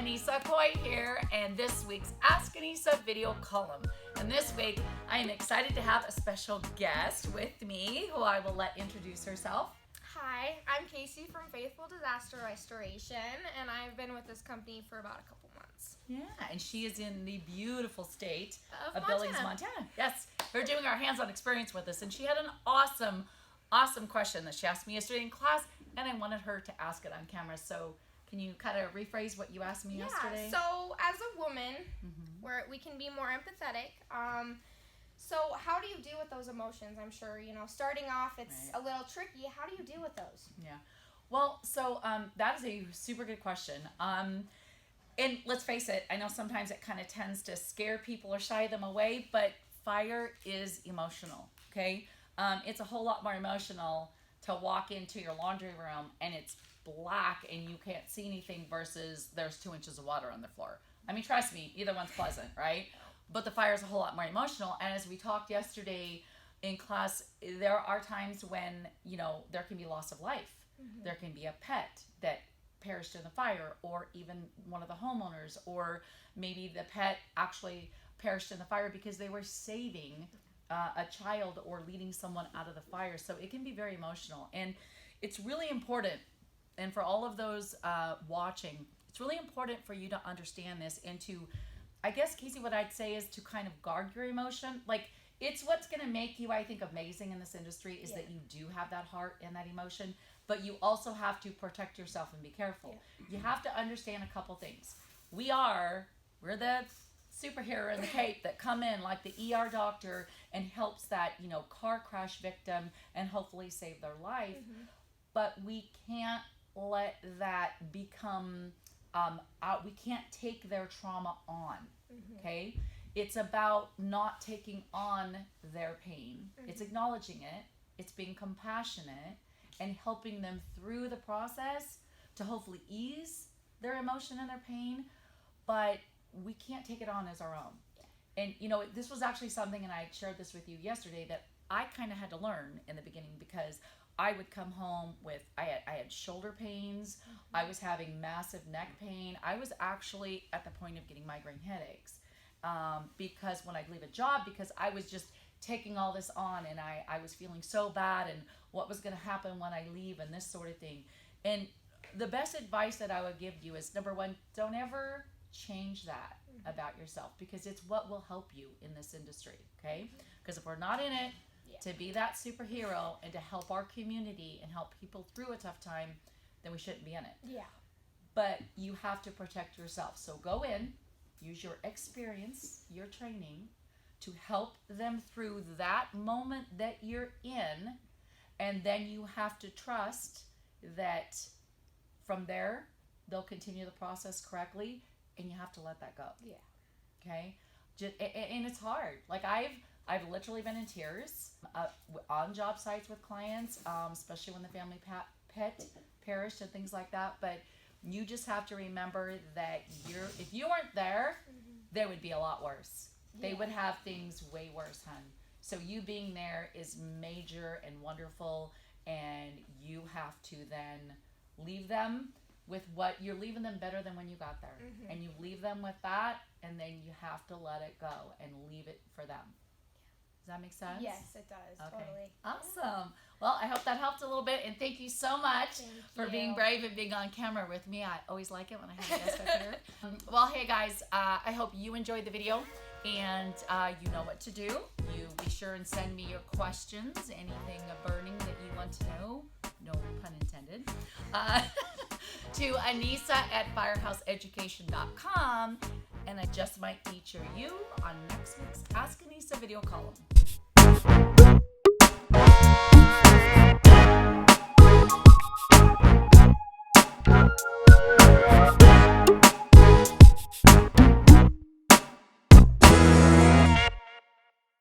Anissa Coy here, and this week's Ask Anissa video column. And this week, I am excited to have a special guest with me, who I will let introduce herself. Hi, I'm Casey from Faithful Disaster Restoration, and I've been with this company for about a couple months. Yeah, and she is in the beautiful state Of Billings, Montana. Yes, we're doing our hands-on experience with this, and she had an awesome question that she asked me yesterday in class, and I wanted her to ask it on camera. So can you kind of rephrase what you asked me yesterday? So as a woman, we can be more empathetic. So how do you deal with those emotions? I'm sure, starting off, it's a little tricky. How do you deal with those? Yeah. Well, so that is a super good question. And let's face it, I know sometimes it kind of tends to scare people or shy them away, but fire is emotional, okay? It's a whole lot more emotional to walk into your laundry room and it's black and you can't see anything versus there's 2 inches of water on the floor. I mean, trust me, either one's pleasant, right? But the fire is a whole lot more emotional. And as we talked yesterday in class, there are times when, there can be loss of life. Mm-hmm. There can be a pet that perished in the fire, or even one of the homeowners, or maybe the pet actually perished in the fire because they were saving a child or leading someone out of the fire. So it can be very emotional. And it's really important, and for all of those watching, it's really important for you to understand this and to, I guess, Casey, what I'd say is to kind of guard your emotion. Like, it's what's going to make you, I think, amazing in this industry is that you do have that heart and that emotion, but you also have to protect yourself and be careful. You have to understand a couple things. We're the superhero in the cape that come in like the ER doctor and helps that, car crash victim and hopefully save their life. Mm-hmm. But we can't let that become we can't take their trauma on. Mm-hmm. Okay? It's about not taking on their pain. Mm-hmm. It's acknowledging it. It's being compassionate and helping them through the process to hopefully ease their emotion and their pain. But we can't take it on as our own. Yeah. And, this was actually something, and I shared this with you yesterday, that I kind of had to learn in the beginning, because I would come home with, I had shoulder pains. Mm-hmm. I was having massive neck pain. I was actually at the point of getting migraine headaches because when I'd leave a job, because I was just taking all this on, and I was feeling so bad, and what was going to happen when I leave and this sort of thing. And the best advice that I would give you is, number one, don't ever change that about yourself, because it's what will help you in this industry, okay? Because if we're not in it to be that superhero and to help our community and help people through a tough time, then we shouldn't be in it. Yeah. But you have to protect yourself. So go in, use your experience, your training, to help them through that moment that you're in, and then you have to trust that from there they'll continue the process correctly, and you have to let that go. Yeah. Okay? And it's hard. Like, I've literally been in tears on job sites with clients, especially when the family pet perished and things like that. But you just have to remember that if you weren't there, there would be a lot worse. Yeah. They would have things way worse, hon. So you being there is major and wonderful, and you have to then leave them with what you're leaving them better than when you got there. Mm-hmm. And you leave them with that, and then you have to let it go and leave it for them. Does that make sense? Yes, it does. Okay. Totally. Awesome. Well, I hope that helped a little bit, and thank you so much for being brave and being on camera with me. I always like it when I have a guest up here. Well, hey guys, I hope you enjoyed the video, and you know what to do. You be sure and send me your questions, anything burning that you want to know, no pun intended, to Anissa@firehouseeducation.com, and I just might feature you on next week's Ask Anissa video column.